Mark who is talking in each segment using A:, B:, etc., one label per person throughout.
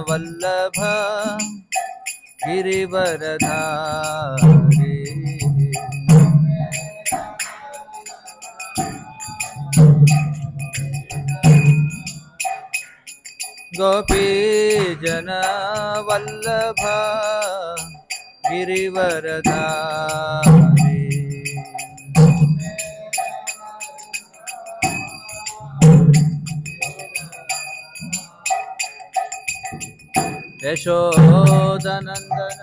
A: वल्लभ गिरिवरधारी गोपीजन वल्लभ गिरिवरधारी यशोदनंदन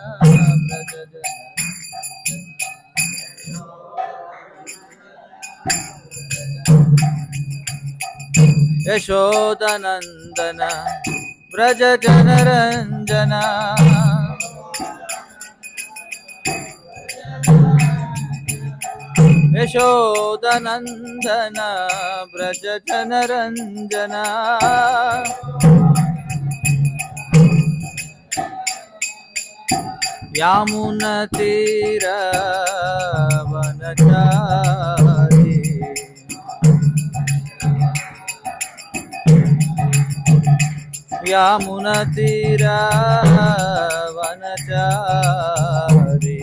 A: यशोदनंदन व्रज जनरंजन यशोदनंदन व्रज जनरंजन यामुनतीरवनचारी यामुनतीरवनचारी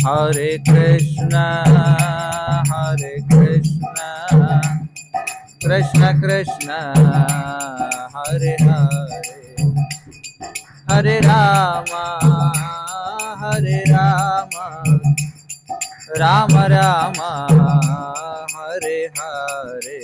A: हरे कृष्ण कृष्ण कृष्ण हरे हरे हरे राम राम राम हरे हरे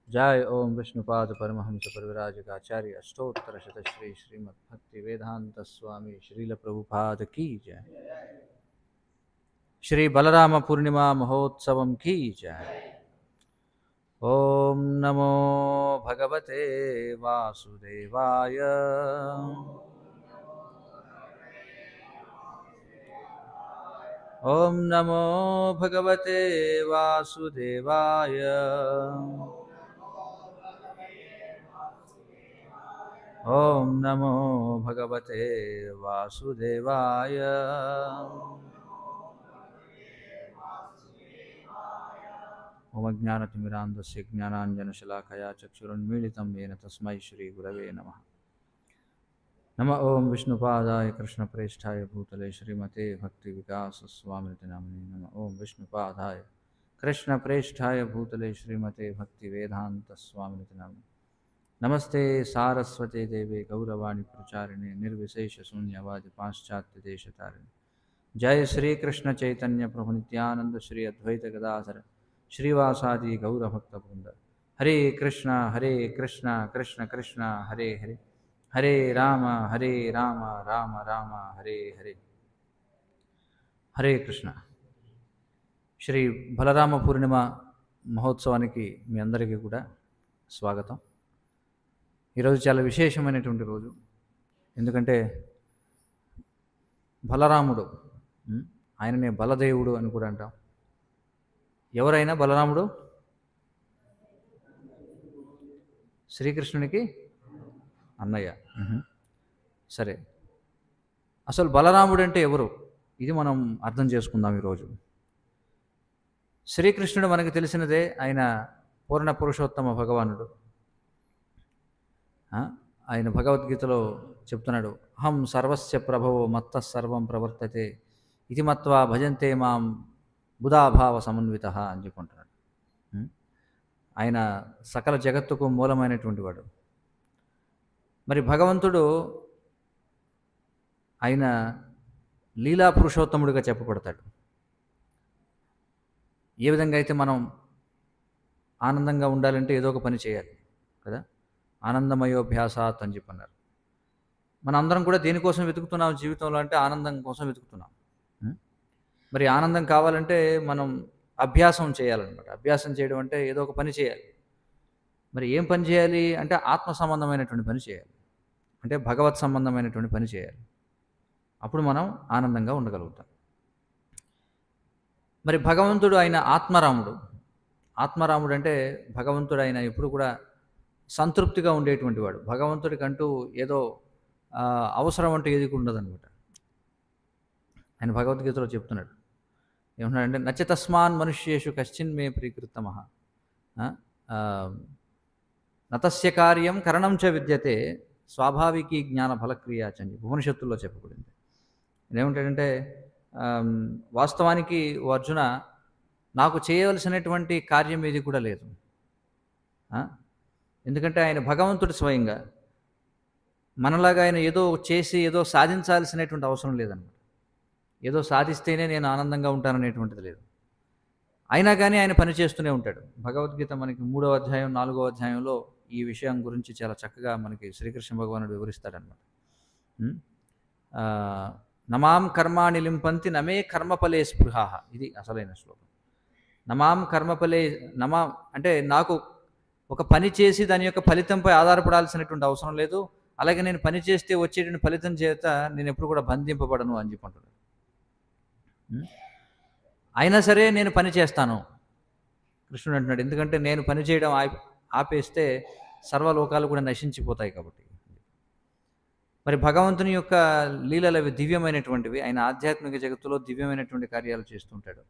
A: जय ओम विष्णुपाद परमहंस परिव्राजकाचार्य अष्टोत्तर शतश्री श्रीमद् भक्ति वेदांत स्वामी श्रील प्रभुपाद की जय। श्री बलराम पूर्णिमा महोत्सवम की जय। ओम नमो भगवते वासुदेवाय ओम नमो भगवते वासुदेवाय ओम नमो भगवते वासुदेवाय ओम ज्ञानतिमिरान्धस्य ज्ञानाञ्जनशलाकया चक्षुरुन्मीलितं येन तस्मै श्रीगुरवे नमः। नमः ओम विष्णुपादाय कृष्णप्रेष्ठाय भूतले श्रीमते भक्तिविकासस्वामिनिति नामिने नमः ओम विष्णुपादाय कृष्णप्रेष्ठाय भूतले श्रीमते भक्तिवेदान्तस्वामिनिति नामिने नमस्ते सारस्वते देवे गौरवाणी प्रचारिणे निर्विशेष शून्यवादि पाश्चात्य देशतारिणे जय श्री कृष्ण चैतन्य प्रभु नित्यानंद श्री अद्वैत गदाधर श्रीवासादि गौरभक्तवृंद हरे कृष्ण कृष्ण कृष्ण हरे हरे हरे राम राम राम हरे हरे हरे कृष्ण। श्री बलराम पूर्णिमा మహోత్సవానికి మీ అందరికీ కూడా స్వాగతం। ఈరోజు చాలా విశేషమైనటువంటి రోజు, ఎందుకంటే బలరాముడు ఆయననే బలదేవుడు అని కూడా అంటాం। ఎవరైనా బలరాముడు శ్రీకృష్ణునికి అన్నయ్య। సరే, అసలు బలరాముడు అంటే ఎవరు, ఇది మనం అర్థం చేసుకుందాం ఈరోజు। శ్రీకృష్ణుడు మనకు తెలిసినదే, ఆయన పూర్ణ పురుషోత్తమ భగవానుడు। ఆయన భగవద్గీతలో చెప్తున్నాడు, అహం సర్వస్య ప్రభవో మత్త సర్వం ప్రవర్తతే ఇది మత్వా భజంతే మాం బుధాభావ సమన్విత అని చెప్పుకుంటున్నాడు। ఆయన సకల జగత్తుకు మూలమైనటువంటి వాడు। మరి భగవంతుడు ఆయన లీలా పురుషోత్తముడిగా చెప్పబడతాడు। ఏ విధంగా అయితే మనం ఆనందంగా ఉండాలంటే ఏదో ఒక పని చేయాలి కదా, ఆనందమయోభ్యాసాత్ అని చెప్పన్నారు। మన అందరం కూడా దేనికోసం వెతుకుతున్నాం జీవితంలో అంటే ఆనందం కోసం వెతుకుతున్నాం। మరి ఆనందం కావాలంటే మనం అభ్యాసం చేయాలన్నమాట। అభ్యాసం చేయడం అంటే ఏదో ఒక పని చేయాలి। మరి ఏం పని చేయాలి అంటే ఆత్మ సంబంధమైనటువంటి పని చేయాలి, అంటే భగవత్ సంబంధమైనటువంటి పని చేయాలి। అప్పుడు మనం ఆనందంగా ఉండగలుగుతాం. మరి భగవంతుడు ఆయన ఆత్మరాముడు. ఆత్మరాముడు అంటే భగవంతుడు ఆయన ఎప్పుడు కూడా సంతృప్తిగా ఉండేటువంటి వాడు. భగవంతుడికంటూ ఏదో అవసరం అంటూ ఏది కూడా ఉండదనమాట. ఆయన భగవద్గీతలో చెప్తున్నాడు. ఏమంటున్నాడంటే నచ తస్మాన్ మనుష్యేషు కశ్చిన్ మే ప్రీకృతమః నతస్య కార్యం కరణం చ విద్యతే స్వాభావికీ జ్ఞాన ఫలక్రియా అని ఉపనిషత్తుల్లో చెప్పబడింది. ఏమంటాడంటే వాస్తవానికి ఓ అర్జున, నాకు చేయవలసినటువంటి కార్యం ఏది కూడా లేదు. ఎందుకంటే ఆయన భగవంతుడు స్వయంగా. మనలాగా ఆయన ఏదో చేసి ఏదో సాధించాల్సినటువంటి అవసరం లేదన్నమాట. ఏదో సాధిస్తేనే నేను ఆనందంగా ఉంటాననేటువంటిది లేదు. అయినా కానీ ఆయన పని చేస్తూనే ఉంటాడు. భగవద్గీత మనకి 3వ అధ్యాయం 4వ అధ్యాయంలో ఈ విషయం గురించి చాలా చక్కగా మనకి శ్రీకృష్ణ భగవానుడు వివరిస్తాడనమాట. నమాం కర్మాణి లింపంతి నమే కర్మఫలే స్పృహాః. ఇది అసలైన శ్లోకం. నమాం కర్మఫలే నమాం అంటే నాకు ఒక పని చేసి దాని యొక్క ఫలితంపై ఆధారపడాల్సినటువంటి అవసరం లేదు. అలాగే నేను పని చేస్తే వచ్చేటువంటి ఫలితం చేత నేను ఎప్పుడు కూడా బంధింపబడను అని చెప్పంటున్నాను. అయినా సరే నేను పని చేస్తాను కృష్ణుడు అంటున్నాడు. ఎందుకంటే నేను పని చేయడం ఆపేస్తే సర్వలోకాలు కూడా నశించిపోతాయి కాబట్టి. మరి భగవంతుని యొక్క లీలలు అవి దివ్యమైనటువంటివి. ఆయన ఆధ్యాత్మిక జగత్తులో దివ్యమైనటువంటి కార్యాలు చేస్తుంటాడు.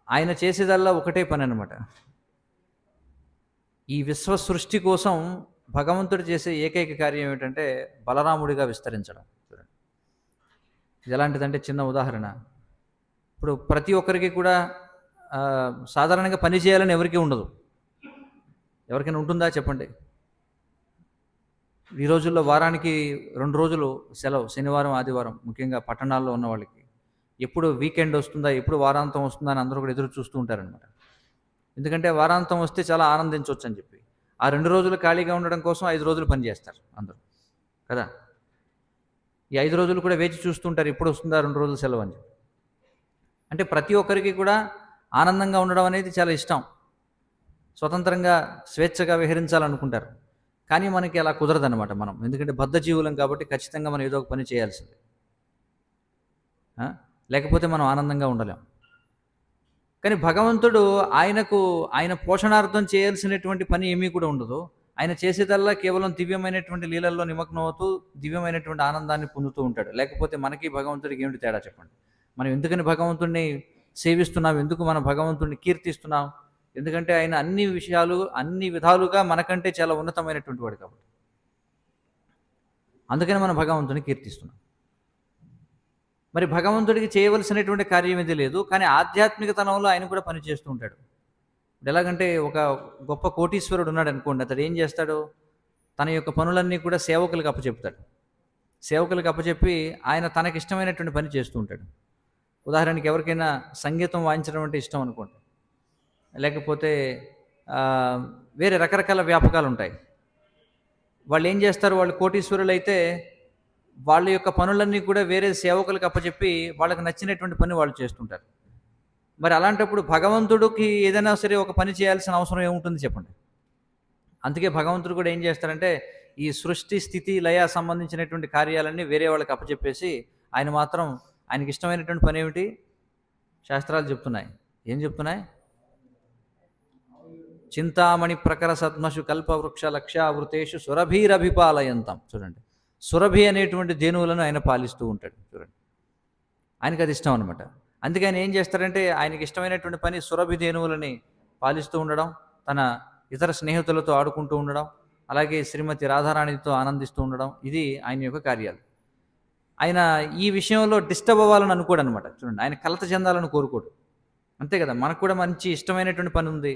A: ఆయన చేసేదల్లా ఒకటే పని అనమాట. ఈ విశ్వ సృష్టి కోసం భగవంతుడు చేసే ఏకైక కార్యం ఏమిటంటే బలరాముడిగా విస్తరించడం. ఇది ఎలాంటిదంటే చిన్న ఉదాహరణ. ఇప్పుడు ప్రతి ఒక్కరికి కూడా సాధారణంగా పని చేయాలని ఎవరికీ ఉండదు. ఎవరికైనా ఉంటుందా చెప్పండి? ఈ రోజుల్లో వారానికి 2 రోజులు సెలవు, శనివారం ఆదివారం, ముఖ్యంగా పట్టణాల్లో ఉన్న వాళ్ళకి. ఎప్పుడు వీకెండ్ వస్తుందా, ఎప్పుడు వారాంతం వస్తుందా అని అందరూ కూడా ఎదురు చూస్తూ ఉంటారనమాట. ఎందుకంటే వారాంతం వస్తే చాలా ఆనందించవచ్చు అని చెప్పి. ఆ 2 రోజులు ఖాళీగా ఉండడం కోసం 5 రోజులు పని చేస్తారు అందరూ కదా. ఈ 5 రోజులు కూడా వేచి చూస్తుంటారు ఎప్పుడు వస్తుందా 2 రోజులు సెలవు అని చెప్పి. అంటే ప్రతి ఒక్కరికి కూడా ఆనందంగా ఉండడం అనేది చాలా ఇష్టం. స్వతంత్రంగా స్వేచ్ఛగా విహరించాలనుకుంటారు. కానీ మనకి అలా కుదరదనమాట. మనం ఎందుకంటే బద్ధజీవులం కాబట్టి ఖచ్చితంగా మనం ఏదో ఒక పని చేయాల్సిందే. లేకపోతే మనం ఆనందంగా ఉండలేం. కానీ భగవంతుడు ఆయన పోషణార్థం చేయాల్సినటువంటి పని ఏమీ కూడా ఉండదు. ఆయన చేసేదల్లా కేవలం దివ్యమైనటువంటి లీలల్లో నిమగ్నం అవుతూ దివ్యమైనటువంటి ఆనందాన్ని పొందుతూ ఉంటాడు. లేకపోతే మనకి భగవంతుడికి ఏమిటి తేడా చెప్పండి? మనం ఎందుకని భగవంతుడిని సేవిస్తున్నాం? ఎందుకు మనం భగవంతుడిని కీర్తిస్తున్నాం? ఎందుకంటే ఆయన అన్ని విధాలుగా మనకంటే చాలా ఉన్నతమైనటువంటి వాడు కాబట్టి. అందుకని మనం భగవంతుని కీర్తిస్తున్నాం. మరి భగవంతుడికి చేయవలసినటువంటి కార్యం ఇది లేదు. కానీ ఆధ్యాత్మికతనంలో ఆయన కూడా పనిచేస్తూ ఉంటాడు. ఎలాగంటే ఒక గొప్ప కోటీశ్వరుడు ఉన్నాడు అనుకోండి. అతడు ఏం చేస్తాడు? తన యొక్క పనులన్నీ కూడా సేవకులకు అప్పచెప్తాడు. సేవకులకు అప్పచెప్పి ఆయన తనకిష్టమైనటువంటి పని చేస్తూ ఉంటాడు. ఉదాహరణకి ఎవరికైనా సంగీతం వాయించడం అంటే ఇష్టం అనుకోండి. లేకపోతే వేరే రకరకాల వ్యాపకాలు ఉంటాయి. వాళ్ళు ఏం చేస్తారు? వాళ్ళు కోటీశ్వరులు అయితే వాళ్ళ యొక్క పనులన్నీ కూడా వేరే సేవకులకు అప్పచెప్పి వాళ్ళకి నచ్చినటువంటి పని వాళ్ళు చేస్తుంటారు. మరి అలాంటప్పుడు భగవంతుడికి ఏదైనా సరే ఒక పని చేయాల్సిన అవసరం ఏముంటుంది చెప్పండి? అందుకే భగవంతుడు కూడా ఏం చేస్తారంటే ఈ సృష్టి స్థితి లయ సంబంధించినటువంటి కార్యాలన్నీ వేరే వాళ్ళకి అప్పచెప్పేసి ఆయన మాత్రం ఆయనకి ఇష్టమైనటువంటి పని ఏమిటి? శాస్త్రాలు చెప్తున్నాయి. ఏం చెప్తున్నాయి? చింతామణి ప్రకర సద్మషు కల్పవృక్ష లక్ష్యావృతేషు సురభీరభిపాలయంతం. చూడండి, సురభి అనేటువంటి ధేనువులను ఆయన పాలిస్తూ ఉంటాడు. చూడండి, ఆయనకి అది ఇష్టం అనమాట. అందుకే ఆయన ఏం చేస్తారంటే ఆయనకి ఇష్టమైనటువంటి పని సురభి ధేనువులని పాలిస్తూ ఉండడం, తన ఇతర స్నేహితులతో ఆడుకుంటూ ఉండడం, అలాగే శ్రీమతి రాధారాణితో ఆనందిస్తూ ఉండడం. ఇది ఆయన యొక్క కార్యాలు. ఆయన ఈ విషయంలో డిస్టర్బ్ అవ్వాలని అనుకోడు అనమాట. చూడండి, ఆయన కలత చెందాలని కోరుకోడు. అంతే కదా, మనకు కూడా మంచి ఇష్టమైనటువంటి పని ఉంది,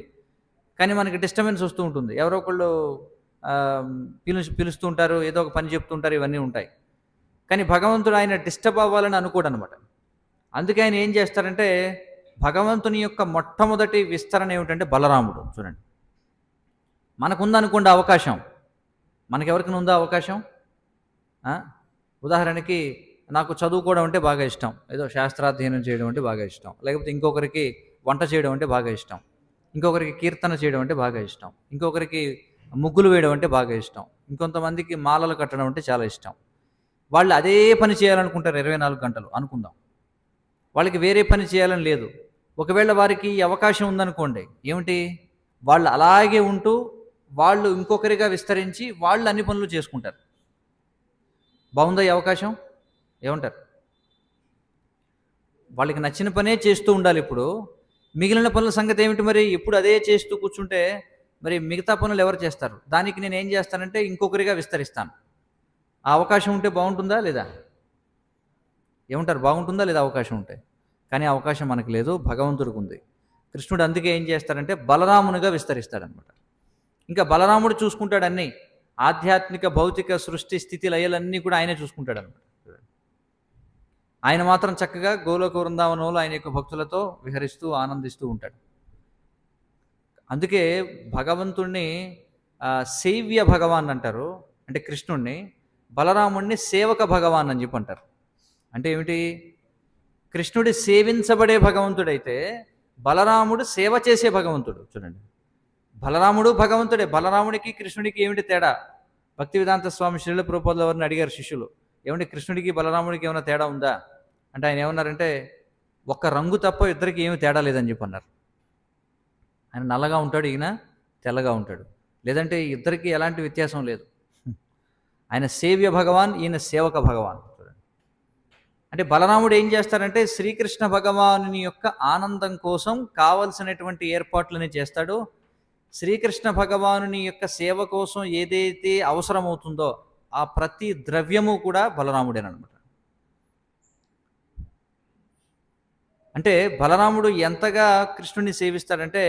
A: కానీ మనకి డిస్టర్బెన్స్ వస్తూ ఉంటుంది. ఎవరో ఒకళ్ళు పిలుస్తూ ఉంటారు, ఏదో ఒక పని చెప్తుంటారు, ఇవన్నీ ఉంటాయి. కానీ భగవంతుడు ఆయన డిస్టర్బ్ అవ్వాలని అనుకోడు అనమాట. అందుకే ఆయన ఏం చేస్తారంటే భగవంతుని యొక్క మొట్టమొదటి విస్తరణ ఏమిటంటే బలరాముడు. చూడండి, మనకుందనుకోండి అవకాశం, మనకెవరికైనా ఉందా అవకాశం? ఉదాహరణకి నాకు చదువుకోవడం అంటే బాగా ఇష్టం, ఏదో శాస్త్రాధ్యయనం చేయడం అంటే బాగా ఇష్టం, లేకపోతే ఇంకొకరికి వంట చేయడం అంటే బాగా ఇష్టం, ఇంకొకరికి కీర్తన చేయడం అంటే బాగా ఇష్టం, ఇంకొకరికి ముగ్గులు వేయడం అంటే బాగా ఇష్టం, ఇంకొంతమందికి మాలలు కట్టడం అంటే చాలా ఇష్టం. వాళ్ళు అదే పని చేయాలనుకుంటారు 24 గంటలు అనుకుందాం. వాళ్ళకి వేరే పని చేయాలని లేదు. ఒకవేళ వారికి ఈ అవకాశం ఉందనుకోండి, ఏమిటి? వాళ్ళు అలాగే ఉంటూ వాళ్ళు ఇంకొకరిగా విస్తరించి వాళ్ళు అన్ని పనులు చేసుకుంటారు. బాగుందా ఈ అవకాశం? ఏమంటారు? వాళ్ళకి నచ్చిన పనే చేస్తూ ఉండాలి. ఇప్పుడు మిగిలిన పనుల సంగతి ఏమిటి మరి? ఎప్పుడు అదే చేస్తూ కూర్చుంటే మరి మిగతా పనులు ఎవరు చేస్తారు? దానికి నేనేం చేస్తానంటే ఇంకొకరిగా విస్తరిస్తాను. ఆ అవకాశం ఉంటే బాగుంటుందా లేదా? ఏమంటారు? బాగుంటుందా లేదా అవకాశం ఉంటే? కానీ అవకాశం మనకు లేదు, భగవంతుడికి ఉంది. కృష్ణుడు అందుకే ఏం చేస్తాడంటే బలరామునిగా విస్తరిస్తాడనమాట. ఇంకా బలరాముడు చూసుకుంటాడు అన్నీ. ఆధ్యాత్మిక భౌతిక సృష్టి స్థితి లయలన్నీ కూడా ఆయనే చూసుకుంటాడనమాట. ఆయన మాత్రం చక్కగా గోలోక వృందావనంలో ఆయన యొక్క భక్తులతో విహరిస్తూ ఆనందిస్తూ ఉంటాడు. అందుకే భగవంతుణ్ణి సేవ్య భగవాన్ అంటారు. అంటే కృష్ణుణ్ణి, బలరాముణ్ణి సేవక భగవాన్ అని చెప్పి అంటారు. అంటే ఏమిటి? కృష్ణుడి సేవించబడే భగవంతుడైతే బలరాముడు సేవ చేసే భగవంతుడు. చూడండి, బలరాముడు భగవంతుడే. బలరాముడికి కృష్ణుడికి ఏమిటి తేడా? భక్తి వేదాంత స్వామి శ్రీల ప్రభుపాదుల వారిని అడిగారు శిష్యులు, ఏమంటే కృష్ణుడికి బలరాముడికి ఏమైనా తేడా ఉందా అంటే ఆయన ఏమన్నారంటే ఒక్క రంగు తప్ప ఇద్దరికి ఏమి తేడా లేదని చెప్పి అన్నారు. ఆయన నల్లగా ఉంటాడు, ఈయన తెల్లగా ఉంటాడు. లేదంటే ఇద్దరికి ఎలాంటి వ్యత్యాసం లేదు. ఆయన సేవ్య భగవాన్, ఈయన సేవక భగవాన్. అంటే బలరాముడు ఏం చేస్తారంటే శ్రీకృష్ణ భగవానుని యొక్క ఆనందం కోసం కావలసినటువంటి ఏర్పాట్లని చేస్తాడు. శ్రీకృష్ణ భగవానుని యొక్క సేవ కోసం ఏదైతే అవసరమవుతుందో ఆ ప్రతి ద్రవ్యము కూడా బలరాముడేనమాట. అంటే బలరాముడు ఎంతగా కృష్ణుడిని సేవిస్తాడంటే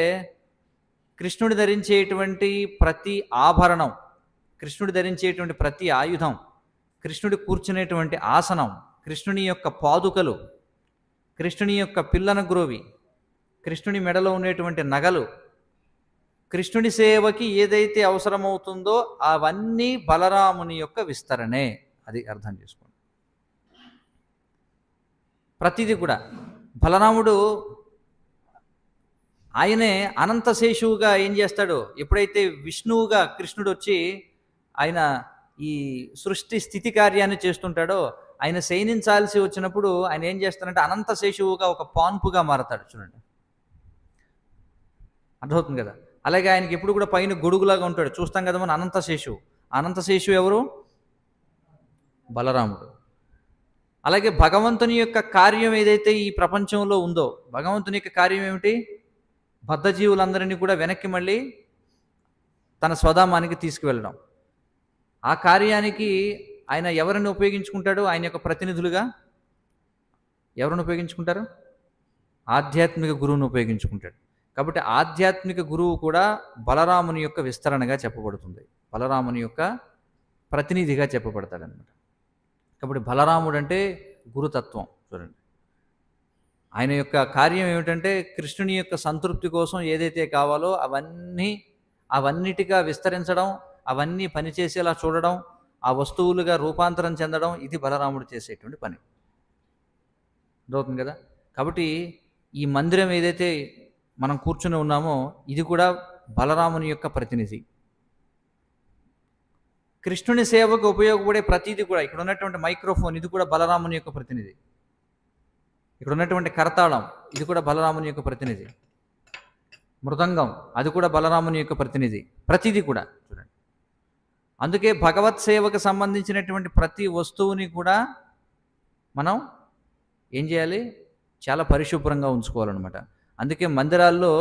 A: కృష్ణుడి ధరించేటువంటి ప్రతి ఆభరణం, కృష్ణుడి ధరించేటువంటి ప్రతి ఆయుధం, కృష్ణుడి కూర్చునేటువంటి ఆసనం, కృష్ణుని యొక్క పాదుకలు, కృష్ణుని యొక్క పిల్లన గ్రోవి, కృష్ణుని మెడలో ఉండేటువంటి నగలు, కృష్ణుడి సేవకి ఏదైతే అవసరమవుతుందో అవన్నీ బలరాముని యొక్క విస్తరణే. అది అర్థం చేసుకోండి. ప్రతిదీ కూడా బలరాముడు ఆయనే అనంతశేషువుగా ఏం చేస్తాడు? ఎప్పుడైతే విష్ణువుగా కృష్ణుడు వచ్చి ఆయన ఈ సృష్టి స్థితి కార్యాన్ని చేస్తుంటాడో ఆయన శయనించాల్సి వచ్చినప్పుడు ఆయన ఏం చేస్తాడంటే అనంతశేషువుగా ఒక పాన్పుగా మారతాడు. చూడండి, అర్థమవుతుంది కదా? అలాగే ఆయనకి ఎప్పుడు కూడా పైన గొడుగులాగా ఉంటాడు. చూస్తాం కదా మనం అనంతశేషువు. అనంతశేషువు ఎవరు? బలరాముడు. అలాగే భగవంతుని యొక్క కార్యం ఏదైతే ఈ ప్రపంచంలో ఉందో, భగవంతుని యొక్క కార్యం ఏమిటి? బద్ధజీవులందరినీ కూడా వెనక్కి మళ్ళీ తన స్వధామానికి తీసుకువెళ్ళడం. ఆ కార్యానికి ఆయన ఎవరిని ఉపయోగించుకుంటాడు? ఆయన యొక్క ప్రతినిధులుగా ఎవరిని ఉపయోగించుకుంటారు? ఆధ్యాత్మిక గురువును ఉపయోగించుకుంటాడు. కాబట్టి ఆధ్యాత్మిక గురువు కూడా బలరాముని యొక్క విస్తరణగా చెప్పబడుతుంది, బలరాముని యొక్క ప్రతినిధిగా చెప్పబడతాడనమాట. కాబట్టి బలరాముడు అంటే గురుతత్వం. చూడండి, ఆయన యొక్క కార్యం ఏమిటంటే కృష్ణుని యొక్క సంతృప్తి కోసం ఏదైతే కావాలో అవన్నిటిగా విస్తరించడం, అవన్నీ పనిచేసేలా చూడడం, ఆ వస్తువులుగా రూపాంతరం చెందడం, ఇది బలరాముడు చేసేటువంటి పని. అర్థమవుతుంది కదా? కాబట్టి ఈ మందిరం ఏదైతే మనం కూర్చుని ఉన్నామో ఇది కూడా బలరాముని యొక్క ప్రతినిధి. కృష్ణుని సేవకు ఉపయోగపడే ప్రతిదీ కూడా, ఇక్కడ ఉన్నటువంటి మైక్రోఫోన్ ఇది కూడా బలరాముని యొక్క ప్రతినిధి. ఇక్కడ ఉన్నటువంటి కరతాళం ఇది కూడా బలరాముని యొక్క ప్రతినిధి. మృదంగం అది కూడా బలరాముని యొక్క ప్రతినిధి. ప్రతిదీ కూడా చూడండి. అందుకే భగవత్ సేవకు సంబంధించినటువంటి ప్రతి వస్తువుని కూడా మనం ఏం చేయాలి? చాలా పరిశుభ్రంగా ఉంచుకోవాలన్నమాట. అందుకే మందిరాల్లో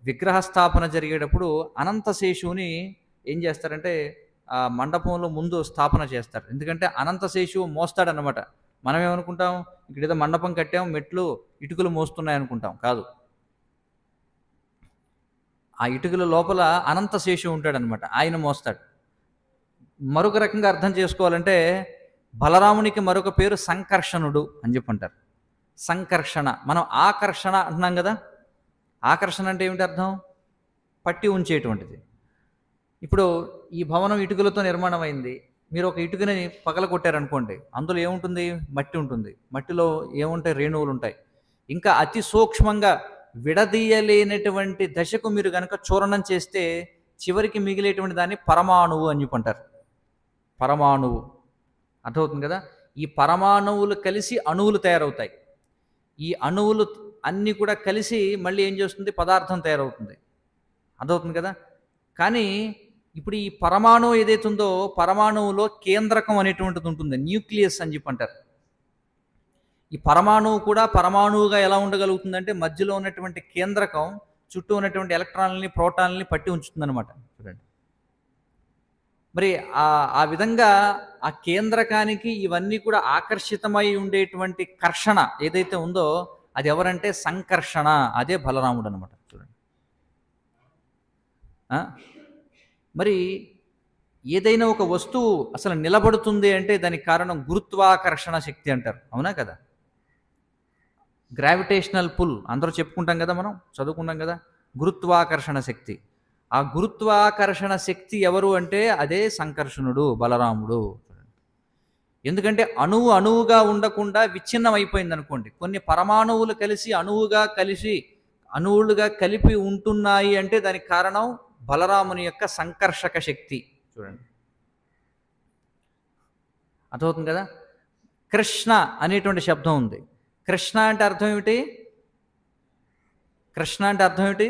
A: విగ్రహ స్థాపన జరిగేటప్పుడు అనంతశేషువుని ఏం చేస్తారంటే ఆ మండపంలో ముందు స్థాపన చేస్తారు. ఎందుకంటే అనంతశేషువు మోస్తాడనమాట. మనం ఏమనుకుంటాం? ఇక్కడ ఏదో మండపం కట్టాం, మెట్లు ఇటుకలు మోస్తున్నాయి అనుకుంటాం. కాదు, ఆ ఇటుకల లోపల అనంతశేషువు ఉంటాడనమాట, ఆయన మోస్తాడు. మరొక రకంగా అర్థం చేసుకోవాలంటే బలరామునికి మరొక పేరు సంకర్షణుడు అని చెప్పి అంటారు. సంకర్షణ, మనం ఆకర్షణ అంటున్నాం కదా. ఆకర్షణ అంటే ఏమిటి అర్థం? పట్టి ఉంచేటువంటిది. ఇప్పుడు ఈ భవనం ఇటుకలతో నిర్మాణం అయింది. మీరు ఒక ఇటుకని పగలగొట్టారనుకోండి, అందులో ఏముంటుంది? మట్టి ఉంటుంది. మట్టిలో ఏముంటాయి? రేణువులు ఉంటాయి. ఇంకా అతి సూక్ష్మంగా విడదీయలేనటువంటి దశకు మీరు కనుక చూర్ణం చేస్తే చివరికి మిగిలేటువంటి దాన్ని పరమాణువు అని చెప్పి అంటారు. పరమాణువు, అర్థమవుతుంది కదా. ఈ పరమాణువులు కలిసి అణువులు తయారవుతాయి. ఈ అణువులు అన్నీ కూడా కలిసి మళ్ళీ ఏం చేస్తుంది, పదార్థం తయారవుతుంది. అర్థమవుతుంది కదా. కానీ ఇప్పుడు ఈ పరమాణువు ఏదైతే ఉందో, పరమాణువులో కేంద్రకం అనేటువంటిది ఉంటుంది, న్యూక్లియస్ అని చెప్పి అంటారు. ఈ పరమాణువు కూడా పరమాణువుగా ఎలా ఉండగలుగుతుందంటే, మధ్యలో ఉన్నటువంటి కేంద్రకం చుట్టూ ఉన్నటువంటి ఎలక్ట్రాన్లని, ప్రోటాన్లని పట్టి ఉంచుతుందన్నమాట. చూడండి, మరి ఆ విధంగా ఆ కేంద్రకానికి ఇవన్నీ కూడా ఆకర్షితమై ఉండేటువంటి కర్షణ ఏదైతే ఉందో అది ఎవరంటే సంకర్షణ, అదే బలరాముడు అనమాట. చూడండి, మరి ఏదైనా ఒక వస్తువు అసలు నిలబడుతుంది అంటే దానికి కారణం గురుత్వాకర్షణ శక్తి అంటారు, అవునా కదా. గ్రావిటేషనల్ పుల్ అందరూ చెప్పుకుంటాం కదా, మనం చదువుకుంటాం కదా, గురుత్వాకర్షణ శక్తి. ఆ గురుత్వాకర్షణ శక్తి ఎవరు అంటే అదే సంకర్షణుడు, బలరాముడు. ఎందుకంటే అణువుగా ఉండకుండా విచ్ఛిన్నం అయిపోయింది అనుకోండి, కొన్ని పరమాణువులు కలిసి అణువులుగా కలిపి ఉంటున్నాయి అంటే దానికి కారణం బలరాముని యొక్క సంకర్షక శక్తి. చూడండి, అర్థమవుతుంది కదా. కృష్ణ అనేటువంటి శబ్దం ఉంది. కృష్ణ అంటే అర్థం ఏమిటి? కృష్ణ అంటే అర్థం ఏమిటి?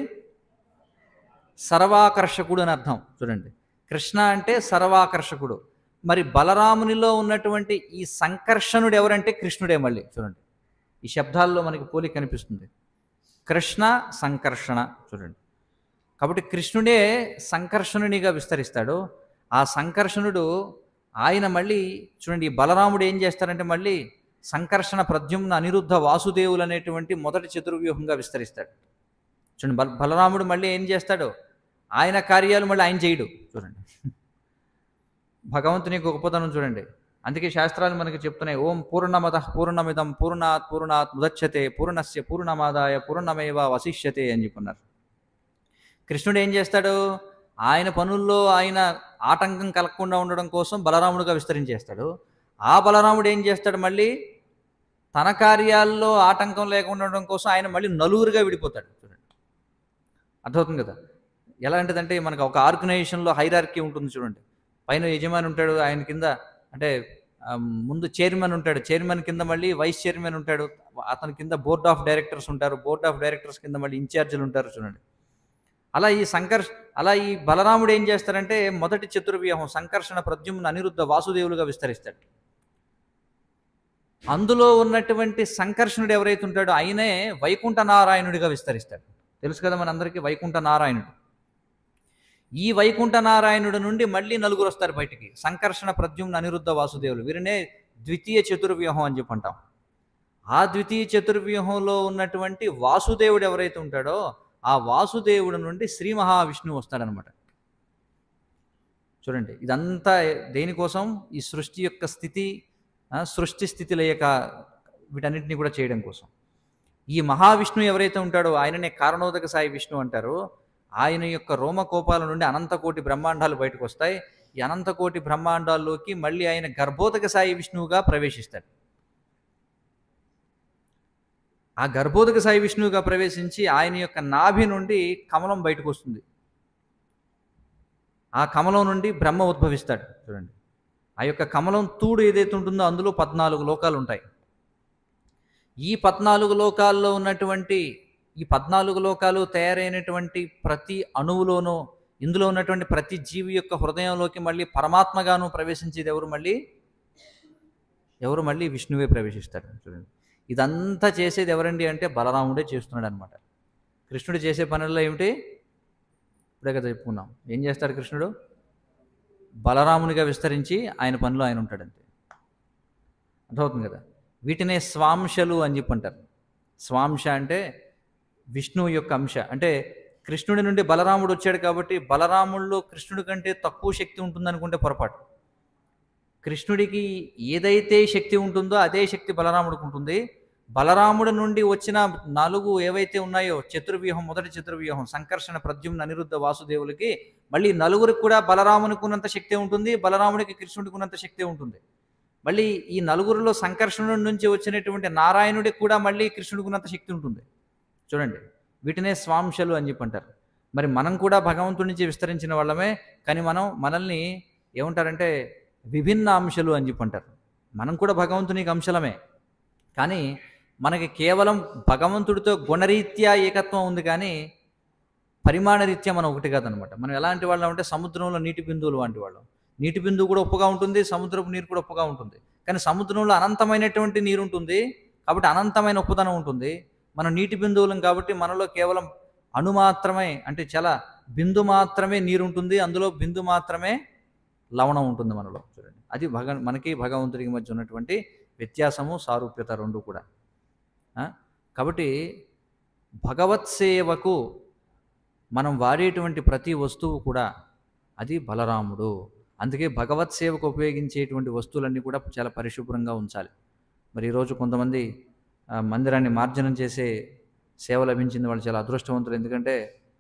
A: సర్వాకర్షకుడు అని అర్థం. చూడండి, కృష్ణ అంటే సర్వాకర్షకుడు. మరి బలరామునిలో ఉన్నటువంటి ఈ సంకర్షణుడు ఎవరంటే కృష్ణుడే. మళ్ళీ చూడండి, ఈ శబ్దాల్లో మనకి పోలిక కనిపిస్తుంది, కృష్ణ సంకర్షణ. చూడండి, కాబట్టి కృష్ణుడే సంకర్షణునిగా విస్తరిస్తాడు. ఆ సంకర్షణుడు ఆయన మళ్ళీ చూడండి, ఈ బలరాముడు ఏం చేస్తారంటే మళ్ళీ సంకర్షణ ప్రద్యుమ్న అనిరుద్ధ వాసుదేవులు అనేటువంటి మొదటి చతుర్వ్యూహంగా విస్తరిస్తాడు. చూడండి, బలరాముడు మళ్ళీ ఏం చేస్తాడు, ఆయన కార్యాలు మళ్ళీ ఆయన చేయడు. చూడండి, భగవంతుని గొప్పతనం చూడండి. అందుకే శాస్త్రాలు మనకి చెప్తున్నాయి, ఓం పూర్ణమదః పూర్ణమిదం పూర్ణాత్ ముదచ్యతే పూర్ణస్య పూర్ణమాదాయ పూర్ణమేవ వశిష్యతే అని చెప్పున్నారు. కృష్ణుడు ఏం చేస్తాడు, ఆయన పనుల్లో ఆయన ఆటంకం కలగకుండా ఉండడం కోసం బలరాముడుగా విస్తరించేస్తాడు. ఆ బలరాముడు ఏం చేస్తాడు, మళ్ళీ తన కార్యాల్లో ఆటంకం లేకుండా ఉండడం కోసం ఆయన మళ్ళీ నలుగురుగా విడిపోతాడు. చూడండి, అర్థమవుతుంది కదా. ఎలాంటిదంటే మనకు ఒక ఆర్గనైజేషన్లో హైరార్కీ ఉంటుంది. చూడండి, పైన యజమాని ఉంటాడు, ఆయన కింద అంటే ముందు చైర్మన్ ఉంటాడు, చైర్మన్ కింద మళ్ళీ వైస్ చైర్మన్ ఉంటాడు, అతని కింద బోర్డ్ ఆఫ్ డైరెక్టర్స్ ఉంటారు, బోర్డ్ ఆఫ్ డైరెక్టర్స్ కింద మళ్ళీ ఇన్ఛార్జీలు ఉంటారు. చూడండి, అలా ఈ బలరాముడు ఏం చేస్తారంటే మొదటి చతుర్వ్యూహం సంకర్షణ ప్రద్యుమ్న అనిరుద్ధ వాసుదేవులుగా విస్తరిస్తాడు. అందులో ఉన్నటువంటి సంకర్షణుడు ఎవరైతే ఉంటాడో ఆయనే వైకుంఠ నారాయణుడిగా విస్తరిస్తాడు. తెలుసు కదా మనందరికీ వైకుంఠ నారాయణుడు. ఈ వైకుంఠ నారాయణుడి నుండి మళ్ళీ నలుగురు వస్తారు బయటికి, సంకర్షణ ప్రద్యుమ్న అనిరుద్ధ వాసుదేవులు. వీరినే ద్వితీయ చతుర్వ్యూహం అని చెప్పి అంటాం. ఆ ద్వితీయ చతుర్వ్యూహంలో ఉన్నటువంటి వాసుదేవుడు ఎవరైతే ఉంటాడో ఆ వాసుదేవుడి నుండి శ్రీ మహావిష్ణువు వస్తాడనమాట. చూడండి, ఇదంతా దేనికోసం, ఈ సృష్టి యొక్క స్థితి, సృష్టి స్థితి లేక వీటన్నిటిని కూడా చేయడం కోసం. ఈ మహావిష్ణువు ఎవరైతే ఉంటాడో ఆయననే కారణోదక సాయి విష్ణు అంటారు. ఆయన యొక్క రోమకోపాల నుండి అనంతకోటి బ్రహ్మాండాలు బయటకు వస్తాయి. ఈ అనంతకోటి బ్రహ్మాండాల్లోకి మళ్ళీ ఆయన గర్భోదక సాయి విష్ణువుగా ప్రవేశిస్తాడు. ఆ గర్భోదక సాయి విష్ణువుగా ప్రవేశించి ఆయన యొక్క నాభి నుండి కమలం బయటకు వస్తుంది. ఆ కమలం నుండి బ్రహ్మ ఉద్భవిస్తాడు. చూడండి, ఆ యొక్క కమలం తూడు ఏదైతే ఉంటుందో అందులో 14 లోకాలు ఉంటాయి. ఈ 14 లోకాల్లో ఉన్నటువంటి ఈ 14 లోకాలు తయారైనటువంటి ప్రతి అణువులోనూ ఇందులో ఉన్నటువంటి ప్రతి జీవి యొక్క హృదయంలోకి మళ్ళీ పరమాత్మగాను ప్రవేశించేది ఎవరు మళ్ళీ విష్ణువే ప్రవేశిస్తాడు. చూడండి, ఇదంతా చేసేది ఎవరండి అంటే బలరాముడే చేస్తున్నాడు అనమాట. కృష్ణుడు చేసే పనుల్లో ఏమిటి, ఇప్పుడే కదా చెప్పుకున్నాం. ఏం చేస్తాడు కృష్ణుడు, బలరామునిగా విస్తరించి ఆయన పనిలో ఆయన ఉంటాడంతే. అర్థమవుతుంది కదా. వీటినే స్వాంశలు అని చెప్పి అంటారు. స్వాంశ అంటే విష్ణువు యొక్క అంశ. అంటే కృష్ణుడి నుండి బలరాముడు వచ్చాడు కాబట్టి బలరాముల్లో కృష్ణుడి కంటే తక్కువ శక్తి ఉంటుందనుకుంటే పొరపాటు. కృష్ణుడికి ఏదైతే శక్తి ఉంటుందో అదే శక్తి బలరాముడికి ఉంటుంది. బలరాముడి నుండి వచ్చిన 4 ఏవైతే ఉన్నాయో చతుర్వ్యూహం, మొదటి చతుర్వ్యూహం సంకర్షణ ప్రద్యుమ్న అనిరుద్ధ వాసుదేవులకి మళ్ళీ నలుగురికి కూడా బలరామునికి ఉన్నంత శక్తి ఉంటుంది, బలరాముడికి కృష్ణుడికి ఉన్నంత శక్తి ఉంటుంది. మళ్ళీ ఈ నలుగురిలో సంకర్షణుడి నుంచి వచ్చినటువంటి నారాయణుడికి కూడా మళ్ళీ కృష్ణుడికి ఉన్నంత శక్తి ఉంటుంది. చూడండి, వీటినే స్వాంశలు అని చెప్పి అంటారు. మరి మనం కూడా భగవంతుడి నుంచి విస్తరించిన వాళ్ళమే, కానీ మనల్ని ఏమంటారంటే విభిన్న అంశాలు అని చెప్పి అంటారు. మనం కూడా భగవంతునికి అంశలమే. కానీ మనకి కేవలం భగవంతుడితో గుణరీత్యా ఏకత్వం ఉంది, కానీ పరిమాణరీత్యా మనం ఒకటి కాదనమాట. మనం ఎలాంటి వాళ్ళం అంటే సముద్రంలో నీటి బిందువులు వంటి వాళ్ళం. నీటి బిందువు కూడా ఉప్పుగా ఉంటుంది, సముద్రపు నీరు కూడా ఉప్పుగా ఉంటుంది. కానీ సముద్రంలో అనంతమైనటువంటి నీరు ఉంటుంది, కాబట్టి అనంతమైన ఉప్పుదనం ఉంటుంది. మనం నీటి బిందువులం కాబట్టి మనలో కేవలం అణు మాత్రమే, అంటే చాలా బిందు మాత్రమే నీరు ఉంటుంది, అందులో బిందు మాత్రమే లవణం ఉంటుంది మనలో. చూడండి, అది మనకి భగవంతుడికి మధ్య ఉన్నటువంటి వ్యత్యాసము, సారూప్యత రెండు కూడా. కాబట్టి భగవత్ సేవకు మనం వాడేటువంటి ప్రతి వస్తువు కూడా అది బలరాముడు. అందుకే భగవత్ సేవకు ఉపయోగించేటువంటి వస్తువులన్నీ కూడా చాలా పరిశుభ్రంగా ఉంచాలి. మరి ఈరోజు కొంతమంది మందిరాన్ని మార్జనం చేసే సేవ లభించింది, వాళ్ళు చాలా అదృష్టవంతులు. ఎందుకంటే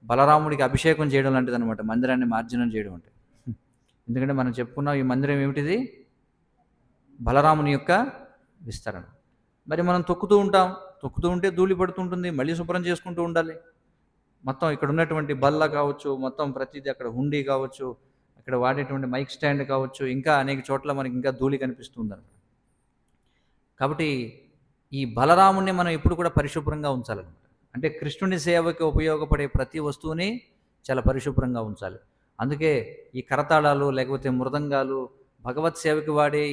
A: బలరాముడికి అభిషేకం చేయడం లాంటిది అనమాట మందిరాన్ని మార్జనం చేయడం అంటే. ఎందుకంటే మనం చెప్పుకున్నాం, ఈ మందిరం ఏమిటిది? బలరాముని యొక్క విస్తరణ. మరి మనం తొక్కుతూ ఉంటే ధూళి పడుతుంటుంది, మళ్ళీ శుభ్రం చేసుకుంటూ ఉండాలి. మొత్తం ఇక్కడ ఉన్నటువంటి బల్ల కావచ్చు, మొత్తం ప్రతిదీ, అక్కడ హుండీ కావచ్చు, అక్కడ వాడేటువంటి మైక్ స్టాండ్ కావచ్చు, ఇంకా అనేక చోట్ల మనకి ఇంకా ధూళి కనిపిస్తుంది అనమాట. కాబట్టి ఈ బలరాముణ్ణి మనం ఎప్పుడు కూడా పరిశుభ్రంగా ఉంచాలన్నమాట. అంటే కృష్ణుని సేవకి ఉపయోగపడే ప్రతి వస్తువుని చాలా పరిశుభ్రంగా ఉంచాలి. అందుకే ఈ కరతాళాలు లేకపోతే మృదంగాలు, భగవత్ సేవకి వాడే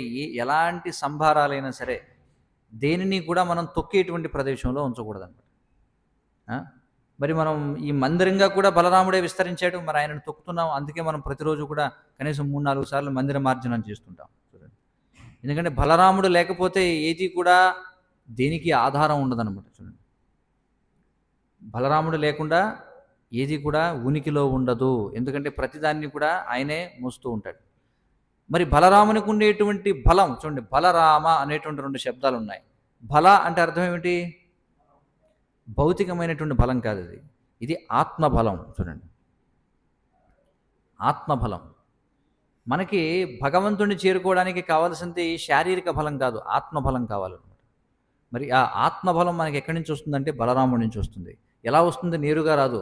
A: ఎలాంటి సంభారాలైనా సరే దేనిని కూడా మనం తొక్కేటువంటి ప్రదేశంలో ఉంచకూడదన్నమాట. మరి మనం ఈ మందిరంగా కూడా బలరాముడే విస్తరించాడు, మరి ఆయనను తొక్కుతున్నాం. అందుకే మనం ప్రతిరోజు కూడా కనీసం 3-4 సార్లు మందిర మార్జనం చేస్తుంటాం. చూడండి, ఎందుకంటే బలరాముడు లేకపోతే ఏది కూడా దేనికి ఆధారం ఉండదన్నమాట. చూడండి, బలరాముడు లేకుండా ఏది కూడా ఉనికిలో ఉండదు, ఎందుకంటే ప్రతిదాన్ని కూడా ఆయనే మోస్తూ ఉంటాడు. మరి బలరామునికి ఉండేటువంటి బలం చూడండి, బలరామ అనేటువంటి 2 శబ్దాలు ఉన్నాయి. బల అంటే అర్థం ఏమిటి? భౌతికమైనటువంటి బలం కాదు, ఇది ఆత్మబలం. చూడండి, ఆత్మబలం. మనకి భగవంతుడిని చేరుకోవడానికి కావాల్సింది శారీరక బలం కాదు, ఆత్మబలం కావాలన్నమాట. మరి ఆ ఆత్మబలం మనకి ఎక్కడి నుంచి వస్తుందంటే బలరాముడి నుంచి వస్తుంది. ఎలా వస్తుంది? నేరుగా రాదు,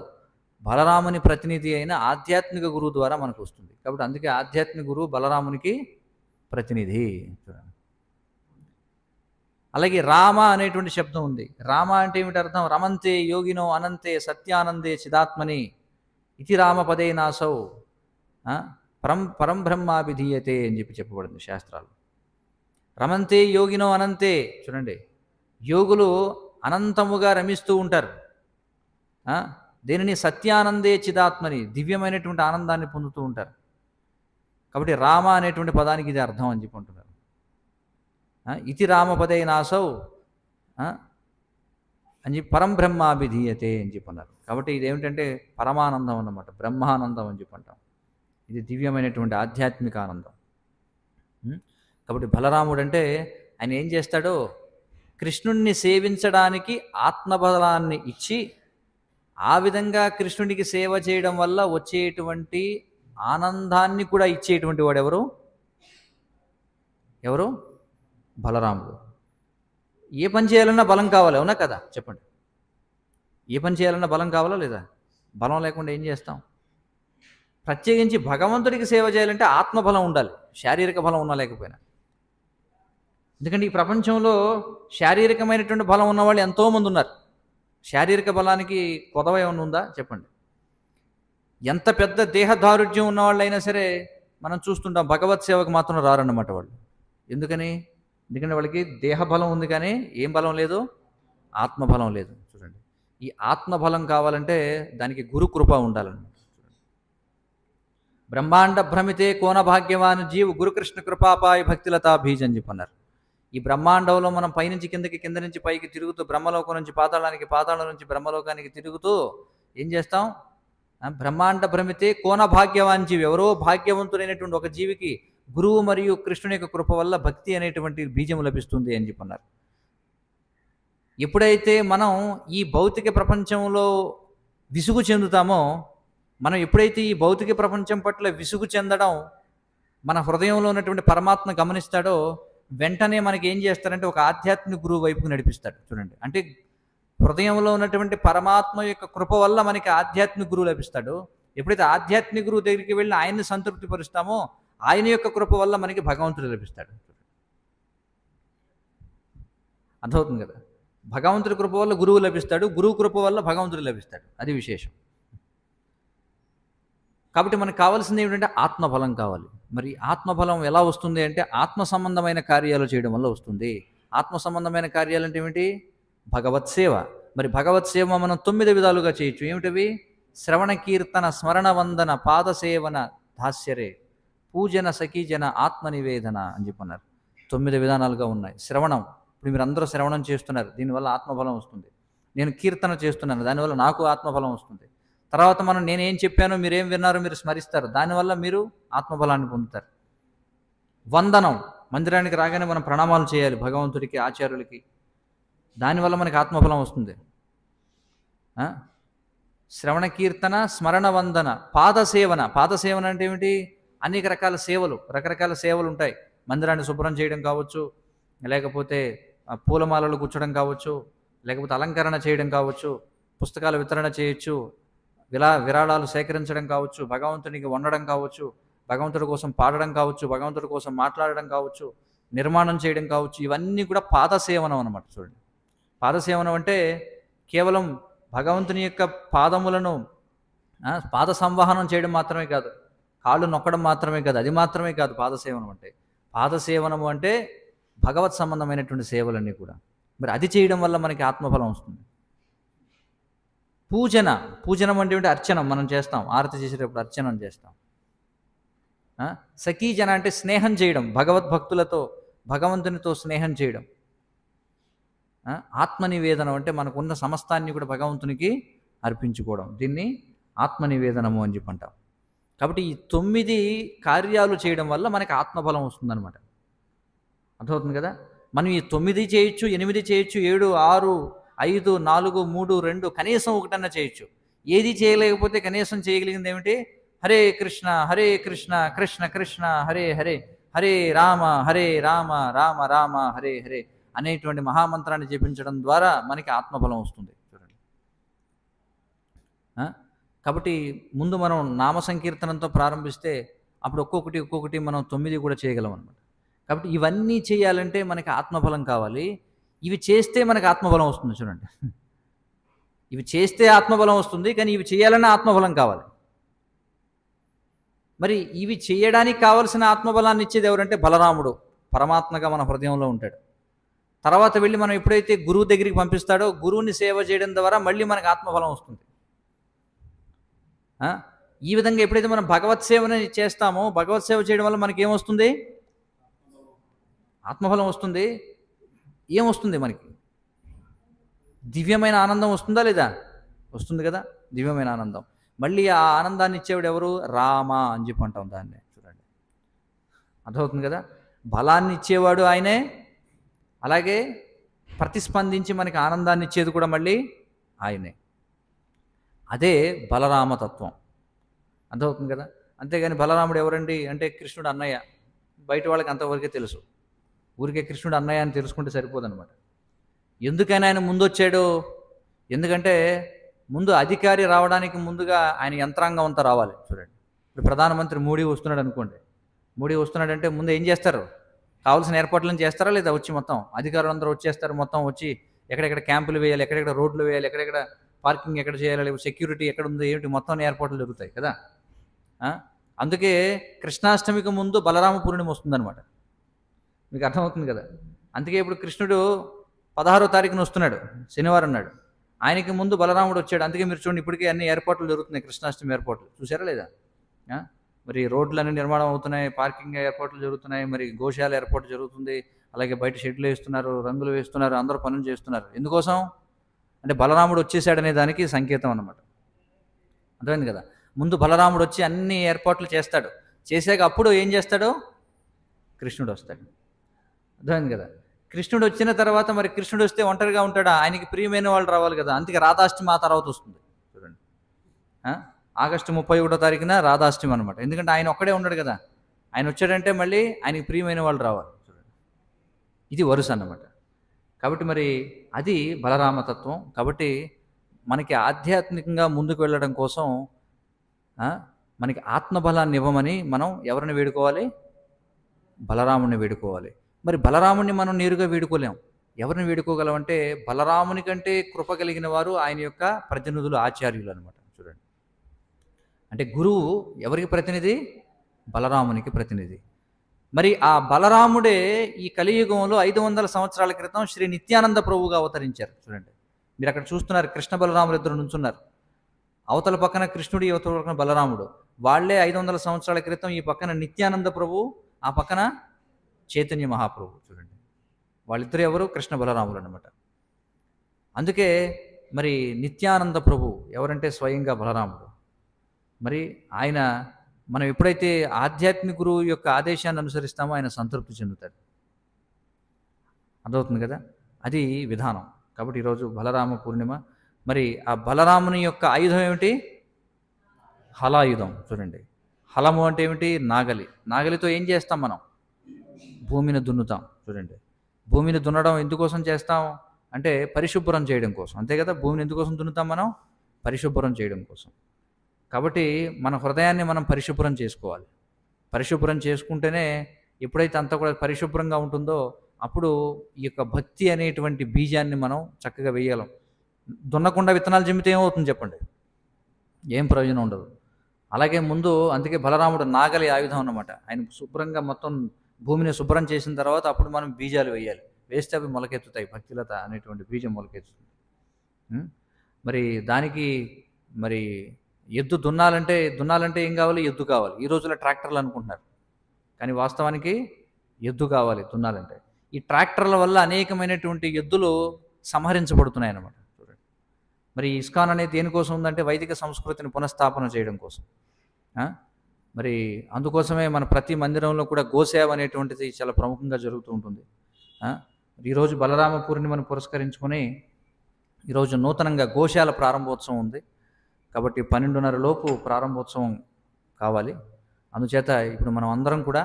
A: బలరాముని ప్రతినిధి అయిన ఆధ్యాత్మిక గురువు ద్వారా మనకు వస్తుంది. కాబట్టి అందుకే ఆధ్యాత్మిక గురువు బలరామునికి ప్రతినిధి. చూడండి, అలాగే రామ అనేటువంటి శబ్దం ఉంది. రామ అంటే ఏమిటి అర్థం? రమంతే యోగినో అనంతే సత్యానందే చిదాత్మని ఇతి రామ పదే నాసౌ పరం బ్రహ్మాభిధీయతే అని చెప్పబడింది శాస్త్రాలు. రమంతే యోగినో అనంతే. చూడండి, యోగులు అనంతముగా రమిస్తూ ఉంటారు. దేనిని? సత్యానందే చిదాత్మని, దివ్యమైనటువంటి ఆనందాన్ని పొందుతూ ఉంటారు. కాబట్టి రామ అనేటువంటి పదానికి ఇది అర్థం అని చెప్పి అంటున్నారు. ఇతి రామపదే నాసౌ అని చెప్పి పరం బ్రహ్మాభిధీయతే అని చెప్పన్నారు. కాబట్టి ఇదేమిటంటే పరమానందం అన్నమాట, బ్రహ్మానందం అని చెప్పి అంటాం. ఇది దివ్యమైనటువంటి ఆధ్యాత్మిక ఆనందం. కాబట్టి బలరాముడు అంటే ఆయన ఏం చేస్తాడో, కృష్ణుణ్ణి సేవించడానికి ఆత్మబలాన్ని ఇచ్చి ఆ విధంగా కృష్ణుడికి సేవ చేయడం వల్ల వచ్చేటువంటి ఆనందాన్ని కూడా ఇచ్చేటువంటి వాడు ఎవరు? బలరాముడు. ఏ పని చేయాలన్నా బలం కావాలి, అవునా కదా? చెప్పండి, ఏ పని చేయాలన్నా బలం కావాలా లేదా? బలం లేకుండా ఏం చేస్తాం? ప్రత్యేకించి భగవంతుడికి సేవ చేయాలంటే ఆత్మబలం ఉండాలి, శారీరక బలం ఉన్నా లేకపోయినా. ఎందుకంటే ఈ ప్రపంచంలో శారీరకమైనటువంటి బలం ఉన్నవాళ్ళు ఎంతోమంది ఉన్నారు. శారీరక బలానికి కొదవ ఏమైనా ఉందా? చెప్పండి. ఎంత పెద్ద దేహదారుఢ్యం ఉన్నవాళ్ళైనా సరే మనం చూస్తుంటాం, భగవత్ సేవకు మాత్రం రారన్నమాట వాళ్ళు. ఎందుకని? ఎందుకంటే వాళ్ళకి దేహబలం ఉంది, కానీ ఏం బలం లేదు? ఆత్మబలం లేదు. చూడండి, ఈ ఆత్మబలం కావాలంటే దానికి గురు కృప ఉండాలన్నమాట. బ్రహ్మాండ భ్రమితే కోన భాగ్యవాన్ జీవు గురుకృష్ణ కృపాపాయ భక్తిలతా బీజ్ అని చెప్పన్నారు. ఈ బ్రహ్మాండంలో మనం పైనుంచి కిందకి, కింద నుంచి పైకి తిరుగుతూ, బ్రహ్మలోకం నుంచి పాతాళానికి, పాతాళం నుంచి బ్రహ్మలోకానికి తిరుగుతూ ఏం చేస్తాం? బ్రహ్మాండ భ్రమితే కోన భాగ్యవాన్ జీవి, ఎవరో భాగ్యవంతుడైనటువంటి ఒక జీవికి గురువు మరియు కృష్ణుని యొక్క కృప వల్ల భక్తి అనేటువంటి బీజం లభిస్తుంది అని చెప్పన్నారు. ఎప్పుడైతే మనం ఈ భౌతిక ప్రపంచంలో విసుగు చెందుతామో, మనం ఎప్పుడైతే ఈ భౌతిక ప్రపంచం పట్ల విసుగు చెందడం మన హృదయంలో ఉన్నటువంటి పరమాత్మ గమనిస్తాడో, వెంటనే మనకి ఏం చేస్తారంటే ఒక ఆధ్యాత్మిక గురువు వైపుకు నడిపిస్తాడు. చూడండి, అంటే హృదయంలో ఉన్నటువంటి పరమాత్మ యొక్క కృప వల్ల మనకి ఆధ్యాత్మిక గురువు లభిస్తాడు. ఎప్పుడైతే ఆధ్యాత్మిక గురువు దగ్గరికి వెళ్ళి ఆయన్ని సంతృప్తి పరుస్తామో, ఆయన యొక్క కృప వల్ల మనకి భగవంతుడు లభిస్తాడు. అర్థమవుతుంది కదా. భగవంతుడి కృప వల్ల గురువు లభిస్తాడు, గురువు కృప వల్ల భగవంతుడు లభిస్తాడు. అది విశేషం. కాబట్టి మనకు కావాల్సింది ఏమిటంటే ఆత్మబలం కావాలి. మరి ఆత్మబలం ఎలా వస్తుంది అంటే ఆత్మ సంబంధమైన కార్యాలు చేయడం వల్ల వస్తుంది. ఆత్మ సంబంధమైన కార్యాలు అంటే ఏమిటి? భగవత్ సేవ. మరి భగవత్ సేవ మనం 9 విధాలుగా చేయొచ్చు. ఏమిటవి? శ్రవణ కీర్తన స్మరణ వందన పాదసేవన దాస్యరే పూజన సఖీజన ఆత్మనివేదన అని చెప్పన్నారు. 9 విధానాలుగా ఉన్నాయి. శ్రవణం, ఇప్పుడు మీరు అందరూ శ్రవణం చేస్తున్నారు, దీనివల్ల ఆత్మబలం వస్తుంది. నేను కీర్తన చేస్తున్నాను, దానివల్ల నాకు ఆత్మబలం వస్తుంది. తర్వాత నేనేం చెప్పానో మీరేం విన్నారో మీరు స్మరిస్తారు, దానివల్ల మీరు ఆత్మబలాన్ని పొందుతారు. వందనం, మందిరానికి రాగానే మనం ప్రణామాలు చేయాలి భగవంతుడికి, ఆచార్యులకి, దానివల్ల మనకి ఆత్మబలం వస్తుంది. శ్రవణ కీర్తన స్మరణ వందన పాదసేవన. పాదసేవన అంటే ఏమిటి? అనేక రకాల సేవలు, రకరకాల సేవలు ఉంటాయి. మందిరాన్ని శుభ్రం చేయడం కావచ్చు, లేకపోతే పూలమాలలు కూర్చోడం కావచ్చు, లేకపోతే అలంకరణ చేయడం కావచ్చు, పుస్తకాల వితరణ చేయొచ్చు, విరాళాలు సేకరించడం కావచ్చు, భగవంతునికి వండడం కావచ్చు, భగవంతుడి కోసం పాడడం కావచ్చు, భగవంతుడి కోసం మాట్లాడడం కావచ్చు, నిర్మాణం చేయడం కావచ్చు. ఇవన్నీ కూడా పాదసేవనం అన్నమాట. చూడండి, పాదసేవనం అంటే కేవలం భగవంతుని యొక్క పాదములను పాద సంవహనం చేయడం మాత్రమే కాదు, కాళ్ళు నొక్కడం మాత్రమే కాదు, అది మాత్రమే కాదు పాదసేవనం అంటే. పాదసేవనము అంటే భగవత్ సంబంధమైనటువంటి సేవలన్నీ కూడా. మరి అది చేయడం వల్ల మనకి ఆత్మఫలం వస్తుంది. పూజనం అంటే అర్చనం మనం చేస్తాం, ఆరతి చేసేటప్పుడు అర్చనం చేస్తాం. సఖీజన అంటే స్నేహం చేయడం, భగవద్భక్తులతో భగవంతునితో స్నేహం చేయడం. ఆత్మనివేదనం అంటే మనకున్న సమస్తాన్ని కూడా భగవంతునికి అర్పించుకోవడం, దీన్ని ఆత్మనివేదనము అని చెప్పంటాం. కాబట్టి ఈ 9 కార్యాలు చేయడం వల్ల మనకి ఆత్మబలం వస్తుందన్నమాట. అర్థమవుతుంది కదా. మనం ఈ 9 చేయొచ్చు, 8 చేయొచ్చు, 7, 6, 5, 4, 3, 2, కనీసం ఒకటన్నా చేయొచ్చు. ఏది చేయలేకపోతే కనీసం చేయగలిగింది ఏమిటి? హరే కృష్ణ కృష్ణ కృష్ణ హరే హరే, హరే రామ రామ రామ హరే హరే అనేటువంటి మహామంత్రాన్ని జపించడం ద్వారా మనకి ఆత్మబలం వస్తుంది. చూడండి, కాబట్టి ముందు మనం నామ సంకీర్తనంతో ప్రారంభిస్తే అప్పుడు ఒక్కొక్కటి మనం 9 కూడా చేయగలం అనమాట. కాబట్టి ఇవన్నీ చేయాలంటే మనకి ఆత్మబలం కావాలి. ఇవి చేస్తే మనకి ఆత్మబలం వస్తుంది. చూడండి, ఇవి చేస్తే ఆత్మబలం వస్తుంది, కానీ ఇవి చేయాలన్నా ఆత్మబలం కావాలి. మరి ఇవి చేయడానికి కావలసిన ఆత్మబలాన్ని ఇచ్చేది ఎవరంటే బలరాముడు. పరమాత్మగా మన హృదయంలో ఉంటాడు. తర్వాత వెళ్ళి మనం ఎప్పుడైతే గురువు దగ్గరికి పంపిస్తాడో, గురువుని సేవ చేయడం ద్వారా మళ్ళీ మనకు ఆత్మబలం వస్తుంది. ఈ విధంగా ఎప్పుడైతే మనం భగవత్ సేవని చేస్తామో, భగవత్ సేవ చేయడం వల్ల మనకి ఏమొస్తుంది? ఆత్మబలం వస్తుంది. ఏమొస్తుంది మనకి? దివ్యమైన ఆనందం వస్తుందా లేదా? వస్తుంది కదా, దివ్యమైన ఆనందం. మళ్ళీ ఆ ఆనందాన్ని ఇచ్చేవాడు ఎవరు? రామ అని చెప్పి అంటాం దాన్ని. చూడండి, అర్థమవుతుంది కదా. బలాన్ని ఇచ్చేవాడు ఆయనే, అలాగే ప్రతిస్పందించి మనకి ఆనందాన్ని ఇచ్చేది కూడా మళ్ళీ ఆయనే. అదే బలరామతత్వం. అర్థమవుతుంది కదా. అంతేగాని బలరాముడు ఎవరండి అంటే కృష్ణుడు అన్నయ్య, బయట వాళ్ళకి అంతవరకే తెలుసు. ఊరికే కృష్ణుడు అన్నయ్య అని తెలుసుకుంటే సరిపోదన్నమాట. ఎందుకని ఆయన ముందు వచ్చాడు? ఎందుకంటే ముందు అధికారి రావడానికి ముందుగా ఆయన యంత్రాంగం అంతా రావాలి. చూడండి, ఇప్పుడు ప్రధానమంత్రి మోడీ వస్తున్నాడు అనుకోండి. మోడీ వస్తున్నాడంటే ముందు ఏం చేస్తారు? కావాల్సిన ఏర్పాట్లను చేస్తారా లేదా? వచ్చి మొత్తం అధికారులు అందరూ వచ్చేస్తారు. మొత్తం వచ్చి ఎక్కడెక్కడ క్యాంపులు వేయాలి, ఎక్కడెక్కడ రోడ్లు వేయాలి, ఎక్కడెక్కడ పార్కింగ్ ఎక్కడ చేయాలి, లేకపోతే సెక్యూరిటీ ఎక్కడ ఉంది, ఏమిటి, మొత్తం ఏర్పాట్లు జరుగుతాయి కదా. అందుకే కృష్ణాష్టమికి ముందు బలరామ పూర్ణిమ వస్తుందన్నమాట. మీకు అర్థమవుతుంది కదా. అందుకే ఇప్పుడు కృష్ణుడు 16వ తారీఖున వస్తున్నాడు, శనివారం నాడు. ఆయనకి ముందు బలరాముడు వచ్చాడు. అందుకే మీరు చూడండి, ఇప్పటికే అన్ని ఏర్పాట్లు జరుగుతున్నాయి, కృష్ణాష్టమి ఏర్పాట్లు. చూసారా లేదా? మరి రోడ్లన్నీ నిర్మాణం అవుతున్నాయి, పార్కింగ్ ఏర్పాట్లు జరుగుతున్నాయి, మరి గోశాల ఏర్పాటు జరుగుతుంది, అలాగే బయట షెడ్లు వేస్తున్నారు, రంగులు వేస్తున్నారు, అందరూ పనులు చేస్తున్నారు. ఎందుకోసం అంటే బలరాముడు వచ్చేసాడనే దానికి సంకేతం అన్నమాట. అర్థమైంది కదా. ముందు బలరాముడు వచ్చి అన్ని ఏర్పాట్లు చేస్తాడు. చేశాక అప్పుడు ఏం చేస్తాడు? కృష్ణుడు వస్తాడు. అర్థమైంది కదా. కృష్ణుడు వచ్చిన తర్వాత మరి కృష్ణుడు వస్తే ఒంటరిగా ఉంటాడా? ఆయనకి ప్రియమైన వాళ్ళు రావాలి కదా. అందుకే రాధాష్టమి ఆ తర్వాత వస్తుంది. చూడండి, ఆగస్టు 31వ తారీఖున రాధాష్టమి అనమాట. ఎందుకంటే ఆయన ఒక్కడే ఉన్నాడు కదా. ఆయన వచ్చాడంటే మళ్ళీ ఆయనకి ప్రియమైన వాళ్ళు రావాలి. చూడండి, ఇది వరుస అన్నమాట. కాబట్టి మరి అది బలరామతత్వం. కాబట్టి మనకి ఆధ్యాత్మికంగా ముందుకు వెళ్ళడం కోసం మనకి ఆత్మబలాన్ని ఇవ్వమని మనం ఎవరిని వేడుకోవాలి? బలరాముడిని వేడుకోవాలి. మరి బలరాముడిని మనం నేరుగా వేడుకోలేం. ఎవరిని వేడుకోగలమంటే బలరాముని కంటే కృప కలిగిన వారు ఆయన యొక్క ప్రతినిధులు, ఆచార్యులు అనమాట. చూడండి, అంటే గురువు ఎవరికి ప్రతినిధి? బలరామునికి ప్రతినిధి. మరి ఆ బలరాముడే ఈ కలియుగంలో 500 సంవత్సరాల క్రితం శ్రీ నిత్యానంద ప్రభువుగా అవతరించారు. చూడండి, మీరు అక్కడ చూస్తున్నారు, కృష్ణ బలరాములు ఇద్దరు నుంచున్నారు. అవతల పక్కన కృష్ణుడు, అవతల పక్కన బలరాముడు. వాళ్ళే 500 సంవత్సరాల క్రితం ఈ పక్కన నిత్యానంద ప్రభు, ఆ పక్కన చైతన్య మహాప్రభు. చూడండి, వాళ్ళిద్దరు ఎవరు? కృష్ణ బలరాములు అనమాట. అందుకే మరి నిత్యానంద ప్రభు ఎవరంటే స్వయంగా బలరాముడు. మరి ఆయన, మనం ఎప్పుడైతే ఆధ్యాత్మిక గురువు యొక్క ఆదేశాన్ని అనుసరిస్తామో ఆయన సంతృప్తి చెందుతాడు. అర్థమవుతుంది కదా, అది విధానం. కాబట్టి ఈరోజు బలరామ పూర్ణిమ. మరి ఆ బలరాముని యొక్క ఆయుధం ఏమిటి? హలాయుధం. చూడండి, హలము అంటే ఏమిటి? నాగలి. నాగలితో ఏం చేస్తాం మనం? భూమిని దున్నుతాం. చూడండి, భూమిని దున్నడం ఎందుకోసం చేస్తాం అంటే పరిశుభ్రం చేయడం కోసం, అంతే కదా. భూమిని ఎందుకోసం దున్నుతాం మనం? పరిశుభ్రం చేయడం కోసం. కాబట్టి మన హృదయాన్ని మనం పరిశుభ్రం చేసుకోవాలి. పరిశుభ్రం చేసుకుంటేనే ఎప్పుడైతే అంతా కూడా పరిశుభ్రంగా ఉంటుందో అప్పుడు ఈ యొక్క భక్తి అనేటువంటి బీజాన్ని మనం చక్కగా వేయగలం. దున్నకుండా విత్తనాలు జమ్మితే ఏమవుతుంది చెప్పండి? ఏం ప్రయోజనం ఉండదు. అలాగే ముందు, అందుకే బలరాముడు నాగలి ఆయుధం అన్నమాట. ఆయన శుభ్రంగా మొత్తం భూమిని శుభ్రం చేసిన తర్వాత అప్పుడు మనం బీజాలు వేయాలి. వేస్తే అవి మొలకెత్తుతాయి. భక్తిలత అనేటువంటి బీజం మొలకెత్తుతుంది. మరి దానికి మరి ఎద్దు దున్నాలంటే ఏం కావాలి? ఎద్దు కావాలి. ఈ రోజుల్లో ట్రాక్టర్లు అనుకుంటున్నారు, కానీ వాస్తవానికి ఎద్దు కావాలి దున్నాలంటే. ఈ ట్రాక్టర్ల వల్ల అనేకమైనటువంటి ఎద్దులు సంహరించబడుతున్నాయి అన్నమాట. చూడండి, మరి ఇస్కాన్ అనేది దేనికోసం ఉందంటే వైదిక సంస్కృతిని పునఃస్థాపన చేయడం కోసం. మరి అందుకోసమే మన ప్రతి మందిరంలో కూడా గోసేవ అనేటువంటిది చాలా ప్రముఖంగా జరుగుతూ ఉంటుంది. ఈరోజు బలరామ పూర్ణిమను పురస్కరించుకొని ఈరోజు నూతనంగా గోశాల ప్రారంభోత్సవం ఉంది. కాబట్టి 12:30 లోపు ప్రారంభోత్సవం కావాలి. అందుచేత ఇప్పుడు మనం అందరం కూడా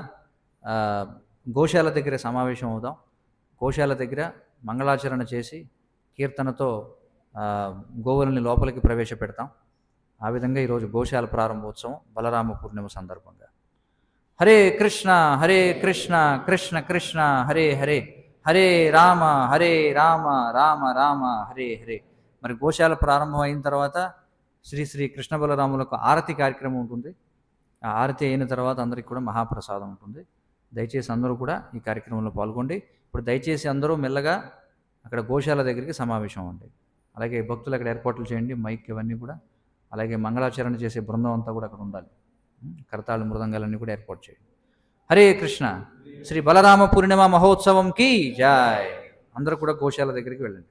A: గోశాల దగ్గర సమావేశం అవుదాం. గోశాల దగ్గర మంగళాచరణ చేసి కీర్తనతో గోవులని లోపలికి ప్రవేశపెడతాం. ఆ విధంగా ఈరోజు గోశాల ప్రారంభోత్సవం బలరామ పూర్ణిమ సందర్భంగా. హరే కృష్ణ కృష్ణ కృష్ణ హరే హరే, హరే రామ రామ రామ హరే హరే. మరి గోశాల ప్రారంభం అయిన తర్వాత శ్రీ శ్రీ కృష్ణ బలరాములకు ఆరతి కార్యక్రమం ఉంటుంది. ఆ ఆరతి అయిన తర్వాత అందరికీ కూడా మహాప్రసాదం ఉంటుంది. దయచేసి అందరూ కూడా ఈ కార్యక్రమంలో పాల్గొండి. ఇప్పుడు దయచేసి అందరూ మెల్లగా అక్కడ గోశాల దగ్గరికి సమావేశం అవ్వండి. అలాగే భక్తులు అక్కడ ఏర్పాట్లు చేయండి, మైక్ ఇవన్నీ కూడా. అలాగే మంగళాచరణ చేసే బృందం అంతా కూడా అక్కడ ఉండాలి. కరతాళ మృదంగాలన్నీ కూడా ఏర్పాటు చేయండి. హరే కృష్ణ. శ్రీ బలరామ పూర్ణిమ మహోత్సవంకి జై. అందరూ కూడా గోశాల దగ్గరికి వెళ్ళండి.